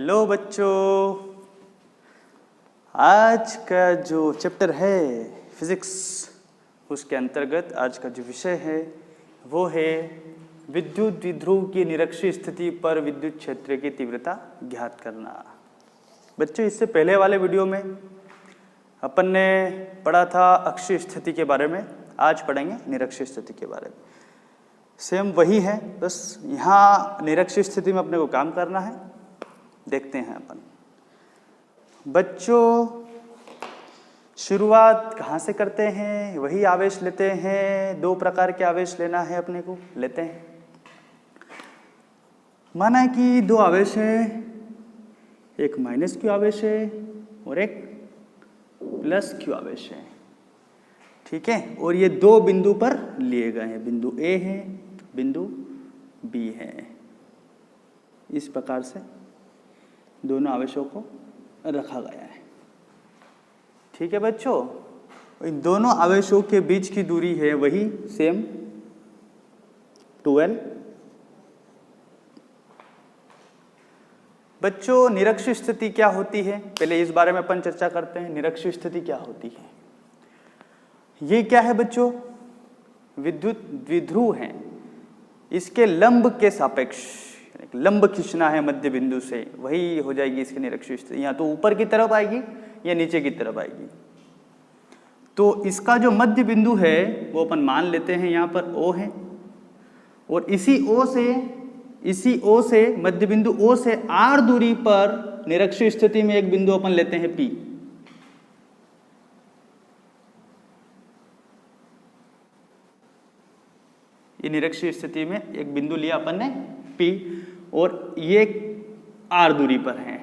Hello बच्चों, आज का जो चैप्टर है फिजिक्स, उसके अंतर्गत आज का जो विषय है वो है विद्युत द्विध्रुव की निरक्षीय स्थिति पर विद्युत क्षेत्र की तीव्रता ज्ञात करना। बच्चों, इससे पहले वाले वीडियो में अपन ने पढ़ा था अक्षीय स्थिति के बारे में, आज पढ़ेंगे निरक्षीय स्थिति के बारे में। सेम वही है, बस यहाँ निरक्षीय स्थिति में अपने को काम करना है। देखते हैं अपन। बच्चों, शुरुआत कहाँ से करते हैं? वही आवेश लेते हैं। दो प्रकार के आवेश लेना है अपने को, लेते हैं। माना कि दो आवेश हैं, एक माइनस क्यू आवेश है और एक प्लस क्यू आवेश है, ठीक है। और ये दो बिंदु पर लिए गए हैं, बिंदु ए है, बिंदु बी है। इस प्रकार से दोनों आवेशों को रखा गया है, ठीक है बच्चों। इन दोनों आवेशों के बीच की दूरी है वही सेम 12। बच्चों, निरक्षीय स्थिति क्या होती है, पहले इस बारे में अपन चर्चा करते हैं। निरक्षीय स्थिति क्या होती है? ये क्या है बच्चों? विद्युत द्विध्रुव है, इसके लंब के सापेक्ष लंब खींचना है मध्य बिंदु से, वही हो जाएगी इसकी निरक्षीय स्थिति। या तो ऊपर की तरफ आएगी या नीचे की तरफ आएगी। तो इसका जो मध्य बिंदु है वो अपन मान लेते हैं यहाँ पर O है, और इसी O से मध्य बिंदु O से R दूरी पर निरक्षीय स्थिति में एक बिंदु अपन लेते हैं P। ये निरक्षीय स्थिति में एक बिंदु लिया अपन ने P, और ये R दूरी पर है,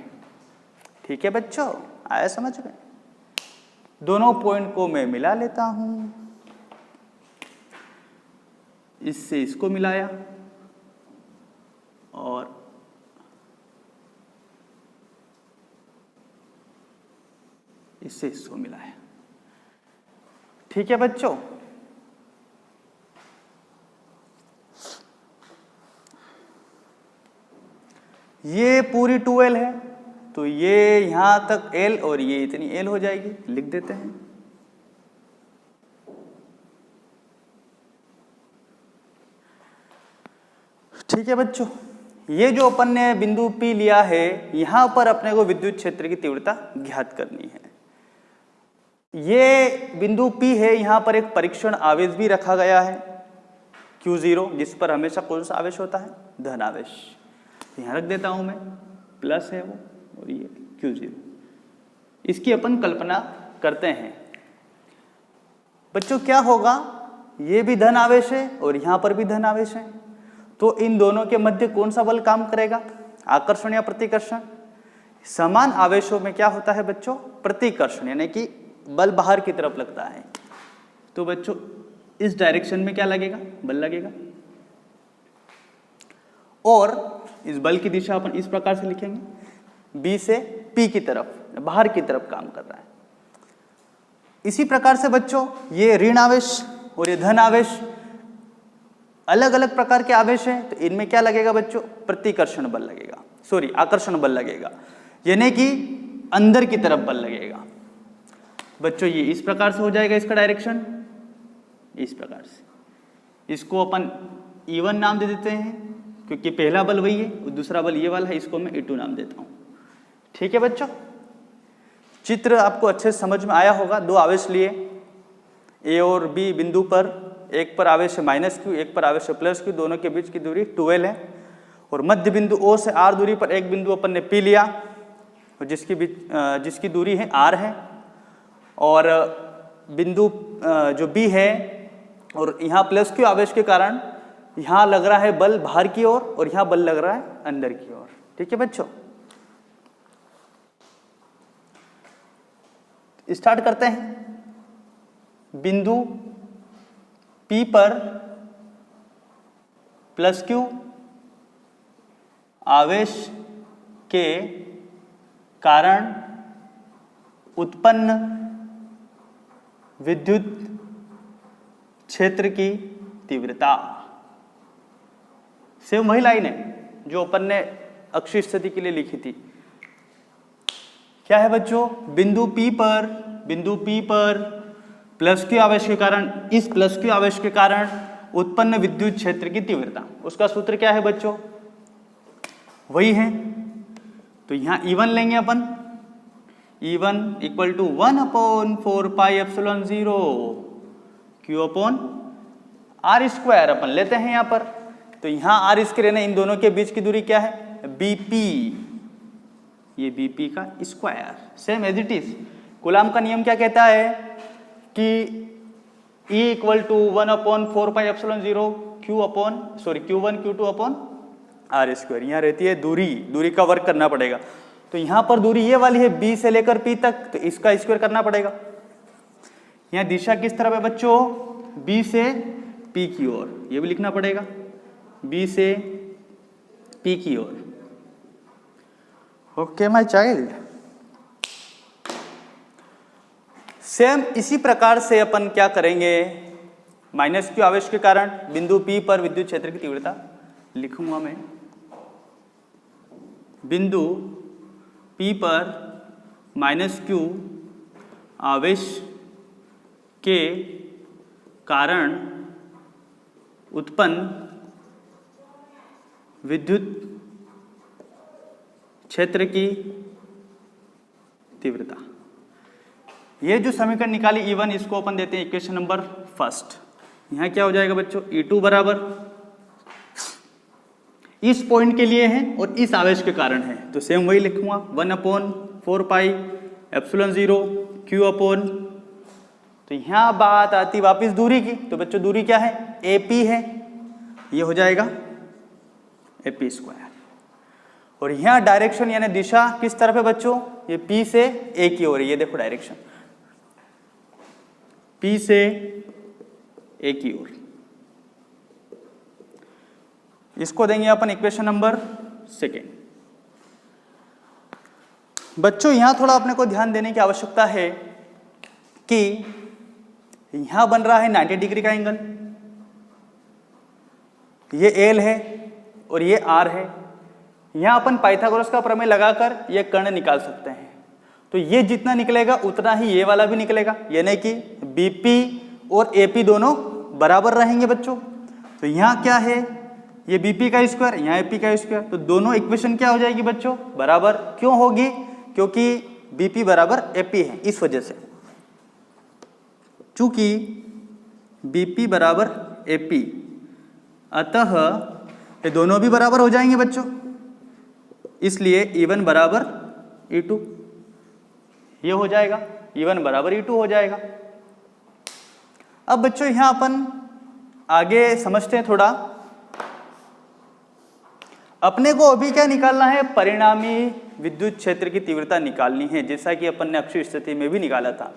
ठीक है बच्चों। आया समझ में? दोनों पॉइंट को मैं मिला लेता हूं, इससे इसको मिलाया और इससे इसको मिलाया, ठीक है बच्चों। ये पूरी 2L है, तो ये यहां तक L और ये इतनी L हो जाएगी, लिख देते हैं। ठीक है बच्चों, ये जो अपन ने बिंदु P लिया है, यहां पर अपने को विद्युत क्षेत्र की तीव्रता ज्ञात करनी है। ये बिंदु P है, यहां पर एक परीक्षण आवेश भी रखा गया है Q0, जिस पर हमेशा कौन सा आवेश होता है? धन आवेश। यहाँ रख देता हूं मैं, प्लस है वो, और ये Q0। इसकी अपन कल्पना करते हैं। बच्चों, क्या होगा? ये भी धन आवेश है और यहाँ पर भी धन आवेश है, तो इन दोनों के मध्य कौन सा बल काम करेगा? आकर्षण या प्रतिकर्षण? समान आवेशों में क्या होता है बच्चों? प्रतिकर्षण, यानी कि बल बाहर की तरफ लगता है। तो बच्चों, इस डायरेक्शन में क्या लगेगा? बल लगेगा। और इस बल की दिशा अपन इस प्रकार से लिखेंगे, B से P की तरफ, बाहर की तरफ काम कर रहा है। इसी प्रकार से बच्चों, ये ऋण आवेश और ये धन आवेश अलग अलग प्रकार के आवेश हैं, तो इनमें क्या लगेगा बच्चों? प्रतिकर्षण बल लगेगा, सॉरी आकर्षण बल लगेगा, यानी कि अंदर की तरफ बल लगेगा। बच्चों, ये इस प्रकार से हो जाएगा, इसका डायरेक्शन इस प्रकार से। इसको अपन E1 नाम दे देते हैं, क्योंकि पहला बल वही है और दूसरा बल ये वाला है, इसको मैं E2 नाम देता हूं, ठीक है बच्चों। चित्र आपको अच्छे से समझ में आया होगा। दो आवेश लिए A और B बिंदु पर, एक पर आवेश है -Q, एक पर आवेश है +Q, दोनों के बीच की दूरी 2L है, और मध्य बिंदु O से R दूरी पर एक बिंदु अपन ने P लिया, और जिसकी दूरी है R है, और बिंदु जो B है, और यहाँ +Q आवेश के कारण यहां लग रहा है बल बाहर की ओर और यहां बल लग रहा है अंदर की ओर, ठीक है बच्चों। स्टार्ट करते हैं। बिंदु P पर +Q आवेश के कारण उत्पन्न विद्युत क्षेत्र की तीव्रता। सेम वही लाइन है जो अपन ने अक्षीय स्थिति के लिए लिखी थी। क्या है बच्चों, बिंदु P पर प्लस क्यू आवेश के कारण, इस प्लस क्यू आवेश के कारण उत्पन्न विद्युत क्षेत्र की तीव्रता, उसका सूत्र क्या है बच्चों, वही है। तो यहां E1 लेंगे अपन, E1 equal to 1/4 pi epsilon 0 Q upon R square अपन लेते हैं यहां पर। तो यहां R स्क्वायर इन दोनों के बीच की दूरी क्या है, BP, ये BP का square, same as it is. Coulomb का नियम क्या कहता है कि E equal to 1/4 pi epsilon 0 Q1 Q2 upon R square. यहाँ रहती है दूरी का वर्क करना पड़ेगा। तो यहाँ पर दूरी ये वाली है B से लेकर P तक, तो इसका स्क्वायर करना पड़ेगा। यहाँ दिशा किस तरफ है बच्चों, B से P की ओर, ये भी लिखना पड़ेगा, B से P की ओर। Okay my child. सेम इसी प्रकार से अपन क्या करेंगे, माइनस क्यू आवेश के कारण बिंदु P पर विद्युत क्षेत्र की तीव्रता लिखूंगा मैं। बिंदु P पर माइनस क्यू आवेश के कारण उत्पन्न विद्युत क्षेत्र की तीव्रता। ये जो समीकरण निकाली E1, इसको अपन देते हैं इक्वेशन नंबर फर्स्ट। यहाँ क्या हो जाएगा बच्चों, E2 बराबर इस पॉइंट के लिए है और इस आवेश के कारण है, तो सेम वही लिखूंगा 1/4 पाई एप्सिलॉन 0 Q अपॉन। तो यहाँ बात आती वापस दूरी की, तो बच्चों दूरी क्या है, AP है, ये हो जाएगा AP स्क्वायर। और यहाँ डायरेक्शन यानी दिशा किस तरफ है बच्चों, ये P से A की ओर है, ये देखो डायरेक्शन P से A की ओर। इसको देंगे अपन इक्वेशन नंबर सेकेंड। बच्चों यहां थोड़ा अपने को ध्यान देने की आवश्यकता है कि यहां बन रहा है 90 डिग्री का एंगल, ये L है और ये R है। यहां अपन पाइथागोरस का प्रमेय लगाकर ये कर्ण निकाल सकते हैं। तो ये जितना निकलेगा उतना ही ये वाला भी निकलेगा, यानी कि BP और AP दोनों बराबर रहेंगे बच्चों। तो यहाँ क्या है, ये BP का स्क्वायर, यहाँ AP का स्क्वायर, तो दोनों इक्वेशन क्या हो जाएगी बच्चों, बराबर। क्यों होगी, क्योंकि BP बराबर AP है, इस वजह से। चूंकि BP बराबर AP, अतः ये दोनों भी बराबर हो जाएंगे बच्चों, इसलिए E1 बराबर E2 ये हो जाएगा, E1 बराबर E2 हो जाएगा। अब बच्चों यहां अपन आगे समझते हैं थोड़ा। अपने को अभी क्या निकालना है, परिणामी विद्युत क्षेत्र की तीव्रता निकालनी है, जैसा कि अपन ने अक्षीय स्थिति में भी निकाला था।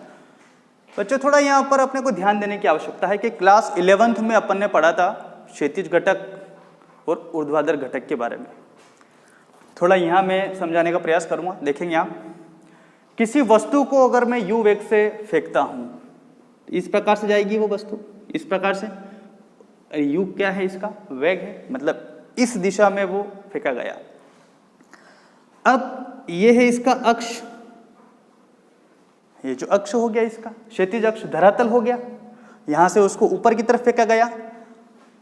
बच्चों थोड़ा यहाँ पर अपने को ध्यान देने की आवश्यकता है कि क्लास 11th में अपन ने पढ़ा था क्षैतिज घटक और ऊर्ध्वाधर घटक के बारे में। थोड़ा यहाँ मैं समझाने का प्रयास करूँगा। देखेंगे आप, किसी वस्तु को अगर मैं u वेग से फेंकता हूँ, इस प्रकार से जाएगी वो वस्तु, इस प्रकार से। u क्या है, इसका वेग है, मतलब इस दिशा में वो फेंका गया। अब ये है इसका अक्ष, ये जो अक्ष हो गया इसका क्षैतिज अक्ष, धरातल हो गया। यहां से उसको ऊपर की तरफ फेंका गया,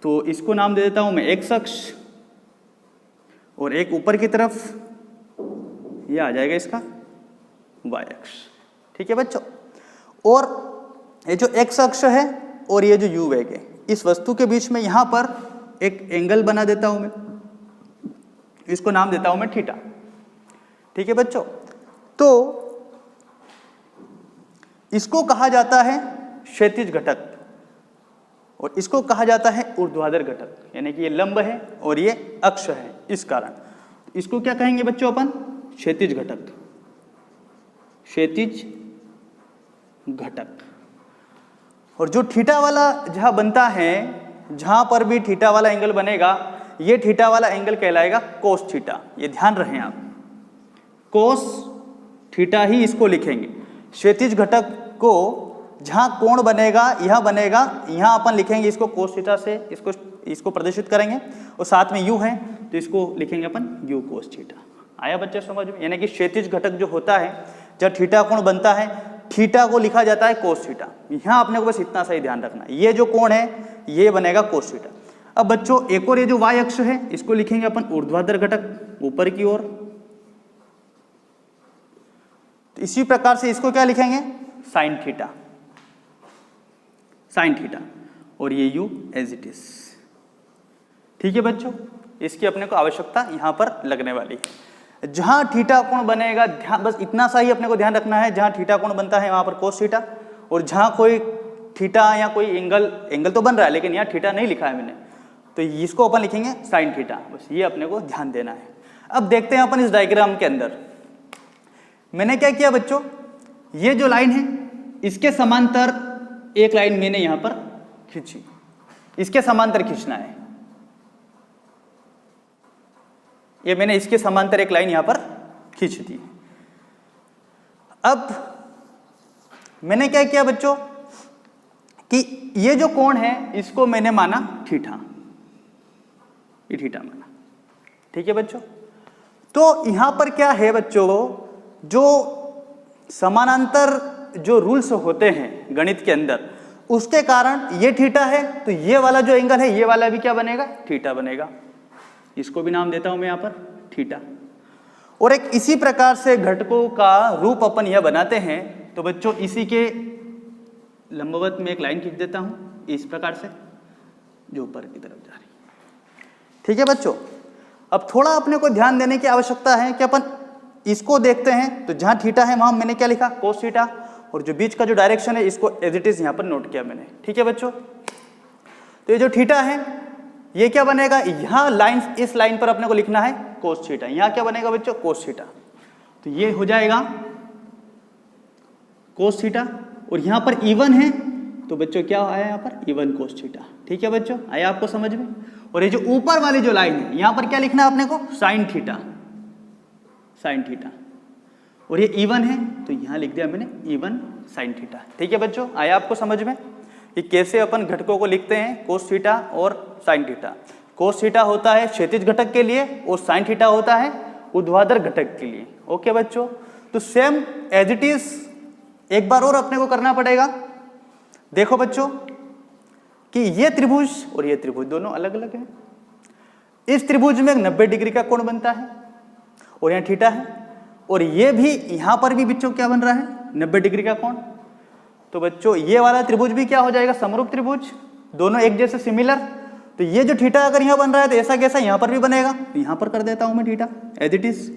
तो इसको नाम दे देता हूं मैं x अक्ष, और एक ऊपर की तरफ ये आ जाएगा इसका y अक्ष। ठीक है बच्चों। और ये जो x अक्ष है और ये जो u वेग है, इस वस्तु के बीच में यहां पर एक एंगल बना देता हूं मैं, इसको नाम देता हूं मैं थीटा। ठीक है बच्चों। तो इसको कहा जाता है क्षैतिज घटक और इसको कहा जाता है ऊर्ध्वाधर घटक, यानी कि ये लंब है और ये अक्ष है, इस कारण इसको क्या कहेंगे बच्चों अपन, क्षैतिज घटक। क्षैतिज घटक। और जो थीटा वाला जहां बनता है, जहां पर भी थीटा वाला एंगल बनेगा, ये थीटा वाला एंगल कहलाएगा कोस थीटा। ये ध्यान रखें आप, कोस थीटा ही इसको लिखेंगे। क्षैतिज घटक को जहां कोण बनेगा, यह बनेगा, यहां अपन लिखेंगे इसको कोस थीटा से, इसको प्रदर्शित करेंगे। और साथ में यू है तो इसको लिखेंगे अपन यू कोस थीटा। आया बच्चे समझ में? यानी कि क्षैतिज घटक जो होता है जब थीटा कोण बनता है, थीटा को लिखा जाता है कोस थीटा। यहाँ अपने को बस इतना सा ही ध्यान रखना है, ये जो कोण है ये बनेगा कोस थीटा। अब बच्चों एक और ये जो y अक्ष है इसको लिखेंगे अपन ऊर्ध्वाधर घटक ऊपर की ओर। तो इसी प्रकार से इसको क्या लिखेंगे, साइन थीटा, साइन थीटा, और ये u एज इट इज। ठीक है बच्चों, इसकी अपने को आवश्यकता यहां पर लगने वाली है। जहां थीटा कोण बनेगा, ध्यान बस इतना सा ही अपने को ध्यान रखना है, जहां थीटा कोण बनता है वहां पर कोस थीटा, और जहां कोई थीटा या कोई एंगल तो बन रहा है लेकिन यहाँ थीटा नहीं लिखा है मैंने, तो इसको अपन लिखेंगे साइन थीटा। बस ये अपने को ध्यान देना है। अब देखते हैं अपन इस डायग्राम के अंदर मैंने क्या किया बच्चों, ये जो लाइन है इसके समांतर एक लाइन मैंने यहां पर खींची, इसके समांतर खींचना है, ये मैंने इसके समांतर एक लाइन यहां पर खींच दी। अब मैंने क्या किया बच्चों कि ये जो कोण है इसको मैंने माना थीटा, ये थीटा माना। ठीक है बच्चों, तो यहां पर क्या है बच्चों, जो समानांतर जो रूल्स होते हैं गणित के अंदर उसके कारण ये थीटा है, तो ये वाला जो एंगल है ये वाला भी क्या बनेगा, थीटा बनेगा। इसको भी नाम देता हूं मैं यहां पर थीटा। और एक इसी प्रकार से घटकों का रूप अपन यह बनाते हैं। तो बच्चों इसी के लंबवत में एक लाइन खींच देता हूं इस प्रकार से, जो ऊपर की तरफ जा रही है। ठीक है बच्चों, अब थोड़ा अपने को ध्यान देने की आवश्यकता है कि अपन इसको देखते हैं, तो जहां थीटा है वहां मैंने क्या लिखा, कोस थीटा, और जो बीच का जो डायरेक्शन है इसको एज इट इज यहां पर नोट किया मैंने। ठीक है बच्चों, तो ये जो थीटा है ये क्या बनेगा, यहां लाइन, इस लाइन पर अपने को लिखना है कोस थीटा, यहां क्या बनेगा बच्चों, कोस थीटा। तो ये हो जाएगा कोस थीटा, और यहां पर इवन है तो बच्चों क्या आया यहाँ पर, इवन कोस थीटा। ठीक है बच्चों, आया आपको समझ में। और ये जो ऊपर वाली जो लाइन है यहां पर क्या लिखना है अपने को, साइन थीटा, साइन थीटा, और ये इवन है तो यहां लिख दिया मैंने इवन साइन थीटा। ठीक है बच्चों, आया आपको समझ में कि कैसे अपन घटकों को लिखते हैं, कोस थीटा और साइन थीटा। कोस थीटा होता है क्षैतिज घटक के लिए और साइन थीटा होता है ऊर्ध्वाधर घटक के लिए। ओके बच्चों, तो सेम एज इट इज एक बार और अपने को करना पड़ेगा। देखो बच्चों कि ये त्रिभुज और ये त्रिभुज दोनों अलग अलग हैं। इस त्रिभुज में 90 डिग्री का कोण बनता है और यहाँ थीटा है, और ये भी यहां पर भी बच्चों क्या बन रहा है, 90 डिग्री का कोण। तो बच्चों ये वाला त्रिभुज भी क्या हो जाएगा, समरूप त्रिभुज, दोनों एक जैसे सिमिलर। तो ये जो थीटा अगर यहां बन रहा है तो ऐसा कैसा यहां पर भी बनेगा, तो यहां पर कर देता हूं मैं theta as it is.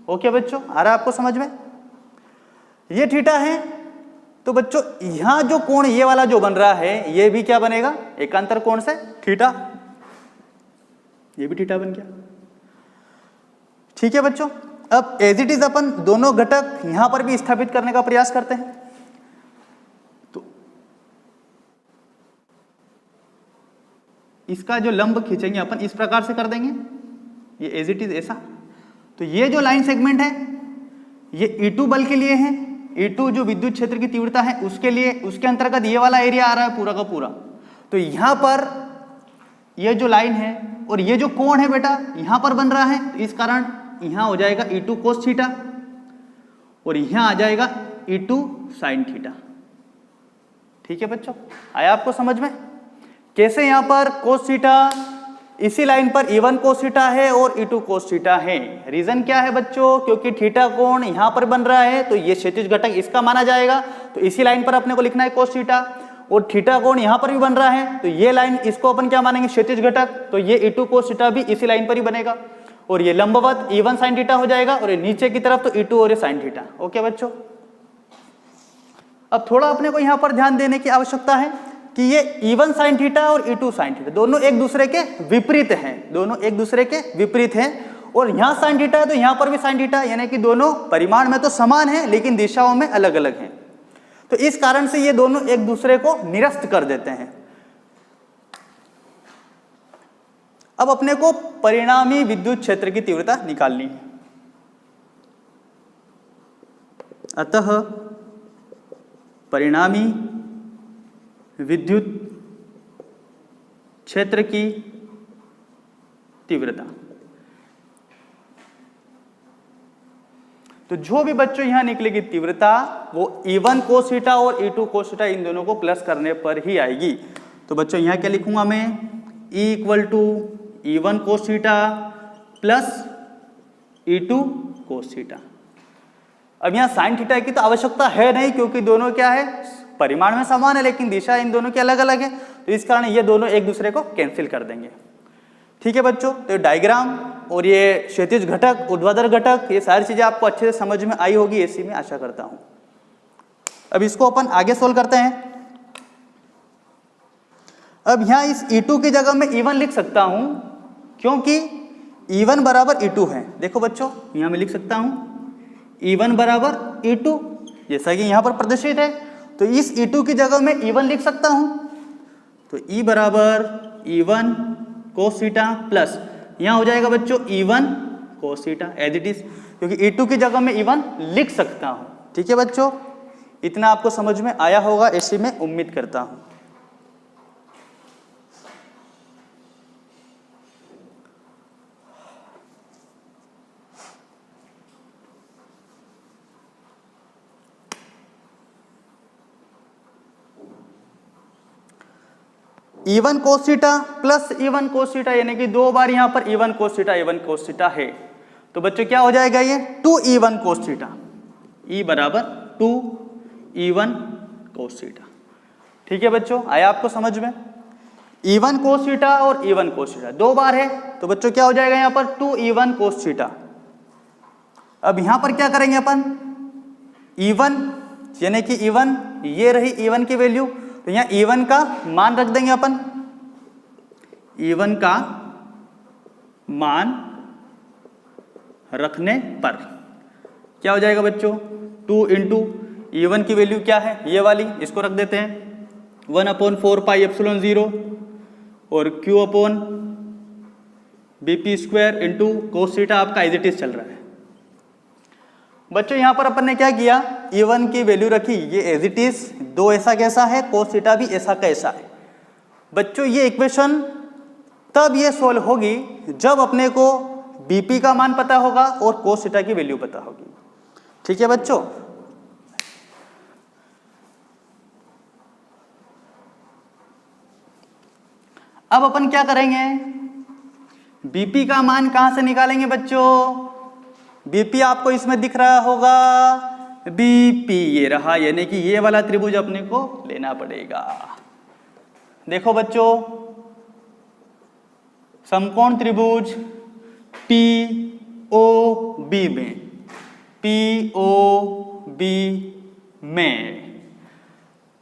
Okay बच्चों, आ रहा है आपको समझ में। ये थीटा है, तो बच्चों यहां जो कोण ये वाला जो बन रहा है ये भी क्या बनेगा, एकांतर कोण से थीटा, ये भी थीटा बन गया। ठीक है बच्चों, अब एज इट इज अपन दोनों घटक यहां पर भी स्थापित करने का प्रयास करते हैं। तो इसका जो लंब खींचेंगे अपन इस प्रकार से कर देंगे, ये एज इट इज ऐसा। तो ये जो लाइन सेगमेंट है ये E2 बल के लिए है, E2 जो विद्युत क्षेत्र की तीव्रता है उसके लिए, उसके अंतर्गत ये वाला एरिया आ रहा है पूरा का पूरा। तो यहां पर ये जो लाइन है और ये जो कोण है बेटा यहां पर बन रहा है, तो इस कारण यहां हो जाएगा E2 कोस थीटा और यहां आ जाएगा E2 साइन थीटा। ठीक है बच्चों, आया आपको समझ में कैसे यहां पर कोस थीटा इसी लाइन पर E1 कोस थीटा है और E2 कोस थीटा है। रीजन क्या है बच्चों, क्योंकि थीटा कोण यहां पर बन रहा है तो ये क्षैतिज घटक इसका माना जाएगा, तो इसी लाइन पर अपने को लिखना है कोस थीटा, और थीटा कोण यहां पर भी बन रहा है तो ये लाइन इसको अपन क्या मानेंगे, क्षैतिज घटक, तो ये E2 कोस थीटा भी इसी लाइन पर ही बनेगा, और ये लंबवत E1 साइन थीटा हो जाएगा, और ये नीचे की तरफ तो E2 और ये साइन थीटा। ओके बच्चों, अब थोड़ा अपने को यहां पर ध्यान देने की आवश्यकता है कि ये E1 साइन थीटा और E2 साइन थीटा दोनों एक दूसरे के विपरीत हैं, दोनों एक दूसरे के विपरीत हैं, और यहां साइन थीटा है तो यहां पर भी साइन थीटा, यानी कि दोनों परिमाण में तो समान है लेकिन दिशाओं में अलग अलग हैं। तो इस कारण से ये दोनों एक दूसरे को निरस्त कर देते हैं। अब अपने को परिणामी विद्युत क्षेत्र की तीव्रता निकालनी है। अतः परिणामी विद्युत क्षेत्र की तीव्रता, तो जो भी बच्चों यहाँ निकलेगी तीव्रता वो E1 cos थीटा और E2 cos थीटा इन दोनों को प्लस करने पर ही आएगी। तो बच्चों यहाँ क्या लिखूंगा मैं, E = E1 cos theta plus E2 cos theta. अब यहाँ साइन थीटा की तो आवश्यकता है नहीं क्योंकि दोनों क्या है, परिमाण में समान है लेकिन दिशा इन दोनों की अलग अलग है, तो इस कारण ये दोनों एक दूसरे को कैंसिल कर देंगे। ठीक है बच्चों, तो डायग्राम और ये क्षैतिज घटक, ऊर्ध्वाधर घटक, ये सारी चीजें आपको अच्छे से समझ में आई होगी ऐसी मैं आशा करता हूं। अब इसको अपन आगे सोल्व करते हैं। अब यहां इस E2 की जगह मैं E1 लिख सकता हूं क्योंकि E1 बराबर E2 है। देखो बच्चों यहां मैं लिख सकता हूं E1 बराबर E2 जैसा कि यहां पर प्रदर्शित है, तो इस E2 की जगह मैं E1 लिख सकता हूं। तो E बराबर E1 cos थीटा प्लस यहां हो जाएगा बच्चों E1 cos theta as it is, क्योंकि E2 की जगह मैं E1 लिख सकता हूं। ठीक है बच्चों, इतना आपको समझ में आया होगा ऐसी मैं उम्मीद करता हूं। E1 cos theta plus E1 cos theta यानी कि दो बार यहां पर E1 cos थीटा है, तो बच्चों क्या हो जाएगा ये 2E1 cos थीटा, E बराबर 2E1 cos थीटा। ठीक है बच्चों, आया आपको समझ में? E1 cos थीटा और E1 cos थीटा दो बार है, तो बच्चों क्या हो जाएगा यहां पर 2E1 cos थीटा। अब यहां पर क्या करेंगे अपन, E1 यानी कि E1 ये रही E1 की वैल्यू, तो यहां E1 का मान रख देंगे अपन। E1 का मान रखने पर क्या हो जाएगा बच्चों 2 इंटू E1 की वैल्यू क्या है ये वाली, इसको रख देते हैं 1/4πε0 और Q/BP² इंटू cos थीटा आपका एज इट इज चल रहा है। बच्चों यहां पर अपन ने क्या किया, E1 की वैल्यू रखी, ये एज इट इज, दो ऐसा कैसा है, cos थीटा भी ऐसा कैसा है। बच्चों ये इक्वेशन तब ये सोल्व होगी जब अपने को BP का मान पता होगा और cos थीटा की वैल्यू पता होगी। ठीक है बच्चों, अब अपन क्या करेंगे, BP का मान कहां से निकालेंगे बच्चों, BP आपको इसमें दिख रहा होगा, BP ये रहा, यानी कि ये वाला त्रिभुज अपने को लेना पड़ेगा। देखो बच्चों समकोण त्रिभुज POB में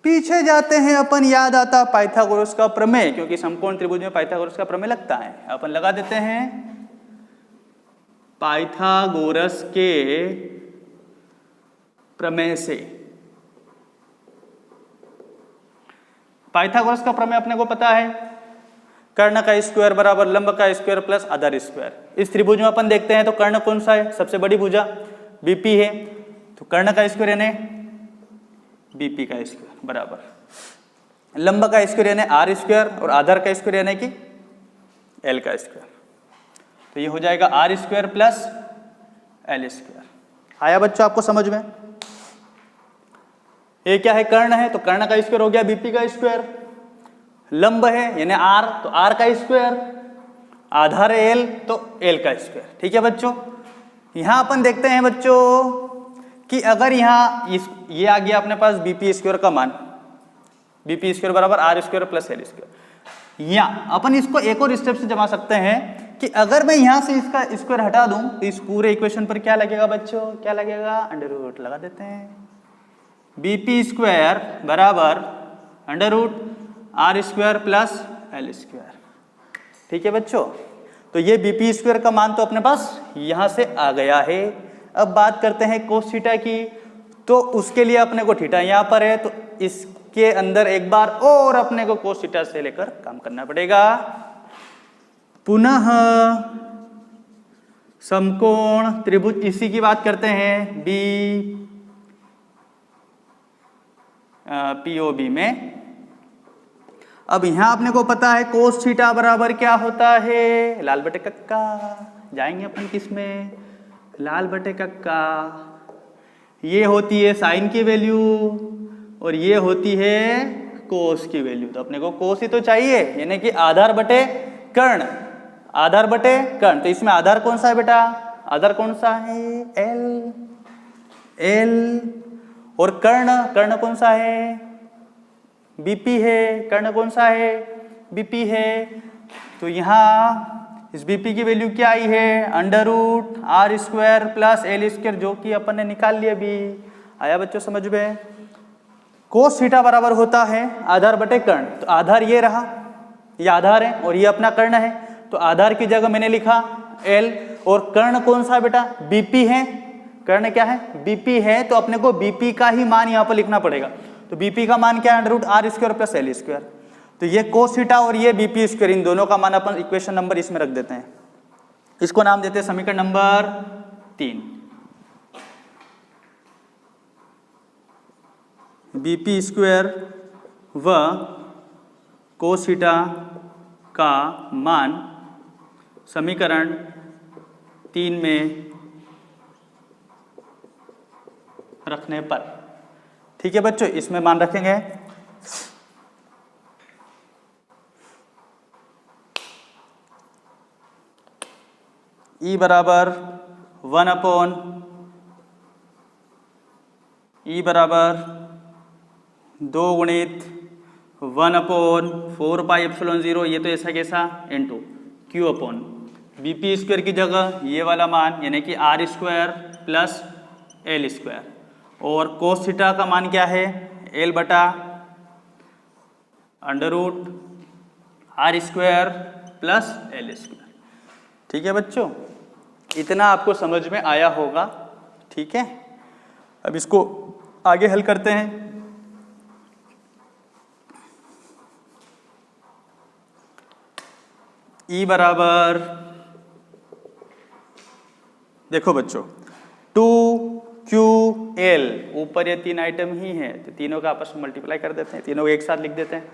पीछे जाते हैं अपन, याद आता पाइथागोरस का प्रमेय, क्योंकि समकोण त्रिभुज में पाइथागोरस का प्रमेय लगता है, अपन लगा देते हैं पाइथागोरस के प्रमेय से। पाइथागोरस का प्रमेय अपने को पता है, कर्ण का स्क्वायर बराबर लंब का स्क्वायर प्लस आधार स्क्वायर। इस त्रिभुज में अपन देखते हैं तो कर्ण कौन सा है, सबसे बड़ी भुजा BP है, तो कर्ण का स्क्वायर यानी BP का स्क्वायर बराबर लंब का स्क्वायर यानी R स्क्वायर और आधार का स्क्वायर यानी कि L का स्क्वायर, तो ये हो जाएगा R square plus L square. आया बच्चों आपको समझ में? ये क्या है, कर्ण है, तो कर्ण का स्क्वायर हो गया BP का स्क्वायर, लंब है यानी R तो R का स्क्वायर, आधार है L तो L का स्क्वायर। ठीक है बच्चों, यहां अपन देखते हैं बच्चों कि अगर यहाँ ये आ गया अपने पास BP स्क्वायर का मान, BP स्क्वायर बराबर R square plus L square, या अपन इसको एक और स्टेप से जमा सकते हैं कि अगर मैं यहां से इसका स्क्वायर हटा दूं तो इस पूरे इक्वेशन पर क्या लगेगा बच्चों, क्या लगेगा, अंडर रूट लगा देते हैं, BP स्क्वायर बराबर under root R square plus L square. ठीक है बच्चों, तो ये BP स्क्वायर का मान तो अपने पास यहां से आ गया है। अब बात करते हैं cos थीटा की, तो उसके लिए अपने को थीटा यहां पर है, तो इसके अंदर एक बार और अपने को cos थीटा से लेकर काम करना पड़ेगा। पुनः समकोण त्रिभुज इसी की बात करते हैं POB में। अब यहां अपने को पता है cos थीटा बराबर क्या होता है, लाल बटे कक्का, जाएंगे अपन किस में, लाल बटे कक्का ये होती है साइन की वैल्यू और ये होती है कोस की वैल्यू। तो अपने को कोस ही तो चाहिए, यानी कि आधार बटे कर्ण, आधार बटे कर्ण। तो इसमें आधार कौन सा है बेटा? आधार कौन सा है? L, L. और कर्ण, कर्ण कौन सा है? बीपी है। कर्ण कौन सा है? बीपी है। तो यहाँ इस बीपी की वैल्यू क्या आई है? Under root R square plus L square, जो कि अपन ने निकाल लिया अभी। आया बच्चों समझ में? कोस थीटा बराबर होता है आधार बटे कर्ण। तो आधार ये रहा, ये आधार है और ये अपना कर्ण है। तो आधार की जगह मैंने लिखा एल, और कर्ण कौन सा है बेटा? बीपी है। कर्ण क्या है? बीपी है। तो अपने को बीपी का ही मान यहाँ पर लिखना पड़ेगा। तो बीपी का मान क्या है? Under root R square plus L square. तो ये कोस थीटा और ये बीपी स्क्वायर, इन दोनों का मान अपन इक्वेशन नंबर इसमें रख देते हैं। इसको नाम देते हैं समीकरण नंबर 3। बीपी स्क्वायर व कोस थीटा का मान समीकरण 3 में रखने पर, ठीक है बच्चों, इसमें मान रखेंगे E बराबर 1 अपॉन E बराबर 2 गुणित 1 अपॉन 4 पाई एप्सिलॉन 0, ये तो ऐसा कैसा into Q upon BP square की जगह ये वाला मान, यानी कि R square plus L square. और कोस थीटा का मान क्या है? एल बटा under root R square plus L square. ठीक है बच्चों, इतना आपको समझ में आया होगा। ठीक है, अब इसको आगे हल करते हैं। E बराबर, देखो बच्चों, 2QL, ऊपर ये 3 आइटम ही है तो तीनों का आपस में मल्टीप्लाई कर देते हैं, तीनों को एक साथ लिख देते हैं।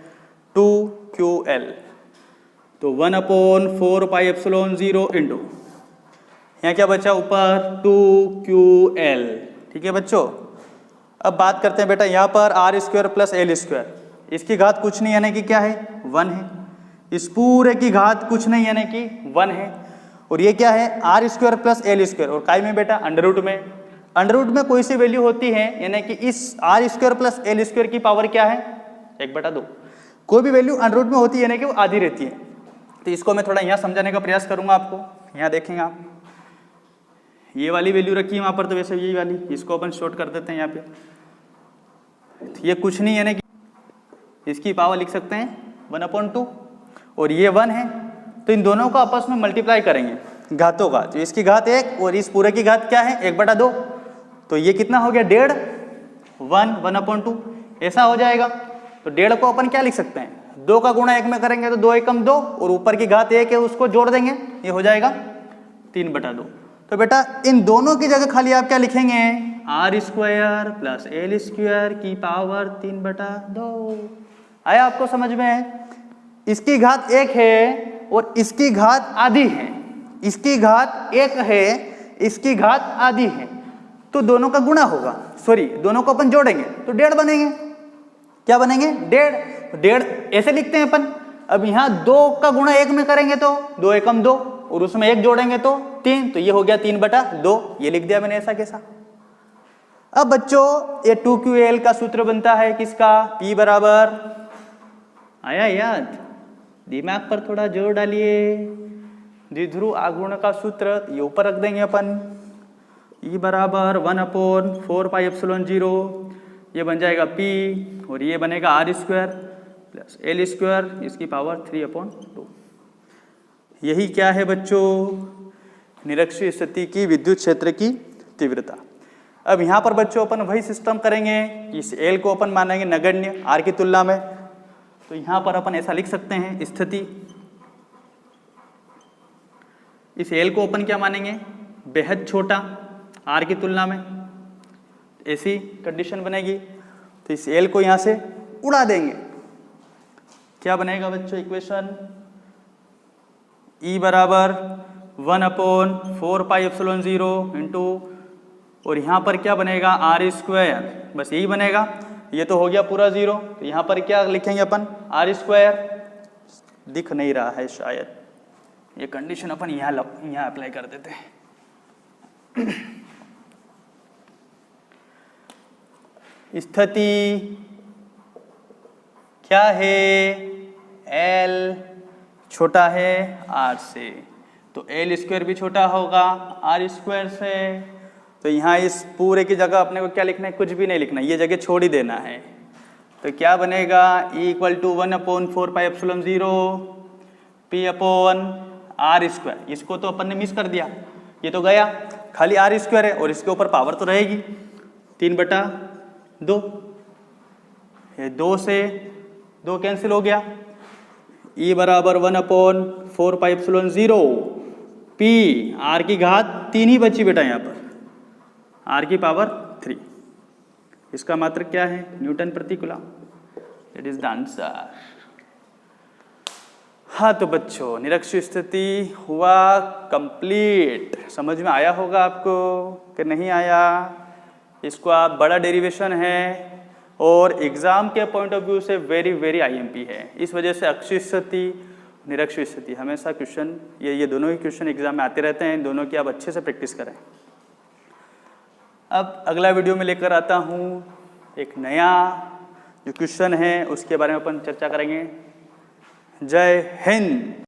2QL तो 1 अपॉन 4 पाई एप्सिलॉन 0 इंटू, यहाँ क्या बचा ऊपर? 2QL। ठीक है बच्चों, अब बात करते हैं बेटा यहाँ पर R square plus L square, इसकी घात कुछ नहीं यानी कि क्या है? 1 है। इस पूरे की घात कुछ नहीं यानी कि 1 है। और ये क्या है? R square plus L square, और काय में बेटा? अंडर रूट में। अंडर रूट में कोई सी वैल्यू होती है यानी कि इस R square plus L square की पावर क्या है? 1/2। कोई भी वैल्यू अंडर रूट में होती है यानी कि वो आधी रहती है। तो इसको मैं थोड़ा यहाँ समझाने का प्रयास करूंगा आपको। यहाँ देखेंगे आप, ये वाली वैल्यू रखी है वहाँ पर, तो वैसे यही वाली, इसको अपन शॉर्ट कर देते हैं यहाँ पे। तो ये कुछ नहीं यानी कि इसकी पावर लिख सकते हैं 1/2, और ये 1 है। तो इन दोनों को आपस में मल्टीप्लाई करेंगे घातों का, तो इसकी घात 1 और इस पूरे की घात क्या है? 1/2। तो ये कितना हो गया? 1.5, 1/2 ऐसा हो जाएगा। तो 1.5 को अपन क्या लिख सकते हैं? 2 का गुणा 1 में करेंगे तो 2 एकम 2, और ऊपर की घात 1 है उसको जोड़ देंगे, ये हो जाएगा 3/2। तो बेटा इन दोनों की जगह खाली आप क्या लिखेंगे? R square plus L square की पावर 3/2। आया आपको समझ में? इसकी घात 1 है और इसकी घात आधी है। इसकी घात 1 है, इसकी घात आधी है, तो दोनों का गुणा होगा, सॉरी दोनों को अपन जोड़ेंगे तो 1.5 बनेंगे। क्या बनेंगे? 1.5 ऐसे लिखते हैं अपन। अब यहाँ 2 का गुणा 1 में करेंगे तो 2 एकम 2, और उसमें 1 जोड़ेंगे तो 3, तो ये हो गया 3/2। ये लिख दिया मैंने ऐसा कैसा। अब बच्चों ये 2QL का सूत्र बनता है किसका? P बराबर, आया याद? दिमाग पर थोड़ा जोर डालिए। द्विध्रुव आघूर्ण का सूत्र ये ऊपर रख देंगे अपन। E बराबर 1/4 पाई एप्सिलॉन 0, ये बन जाएगा P, और ये बनेगा R square plus L square, इसकी पावर 3/2। यही क्या है बच्चों? निरक्षीय स्थिति की विद्युत क्षेत्र की तीव्रता। अब यहाँ पर बच्चों अपन वही सिस्टम करेंगे, इस L को अपन मानेंगे नगण्य R की तुलना में। तो यहाँ पर अपन ऐसा लिख सकते हैं, स्थिति, इस L को अपन क्या मानेंगे? बेहद छोटा R की तुलना में। ऐसी कंडीशन बनेगी तो इस L को यहाँ से उड़ा देंगे। क्या बनेगा बच्चों इक्वेशन? E बराबर 1/4 पाई एप्सिलॉन 0 इंटू, और यहाँ पर क्या बनेगा आर स्क्वायर, बस यही बनेगा। ये तो हो गया पूरा 0, तो यहाँ पर क्या लिखेंगे अपन आर स्क्वायर, दिख नहीं रहा है शायद, ये कंडीशन अपन यहाँ अप्लाई कर देते हैं। स्थिति क्या है, L छोटा है R से, तो L स्क्वायर भी छोटा होगा R स्क्वायर से। तो यहाँ इस पूरे की जगह अपने को क्या लिखना है, कुछ भी नहीं लिखना, ये जगह छोड़ ही देना है। तो क्या बनेगा E = 1/4πε0 P upon R square. इसको तो अपन ने मिस कर दिया, ये तो गया, खाली R स्क्वायर है और इसके ऊपर पावर तो रहेगी 3/2। ये 2 से 2 कैंसिल हो गया, E बराबर 1/4πε0 P, R की घात 3 ही बची बेटा यहाँ पर, R की पावर 3। इसका मात्र क्या है, न्यूटन प्रति coulomb. It is the answer. हाँ तो बच्चों निरक्षीय स्थिति हुआ कंप्लीट। समझ में आया होगा आपको कि नहीं आया? इसको आप बड़ा डेरिवेशन है और एग्जाम के पॉइंट ऑफ व्यू से वेरी वेरी आईएमपी है। इस वजह से अक्षीय स्थिति, निरक्षीय स्थिति हमेशा क्वेश्चन, ये दोनों ही क्वेश्चन एग्जाम में आते रहते हैं। दोनों की आप अच्छे से प्रैक्टिस करें। अब अगला वीडियो में लेकर आता हूँ एक नया जो क्वेश्चन है उसके बारे में अपन चर्चा करेंगे। जय हिंद।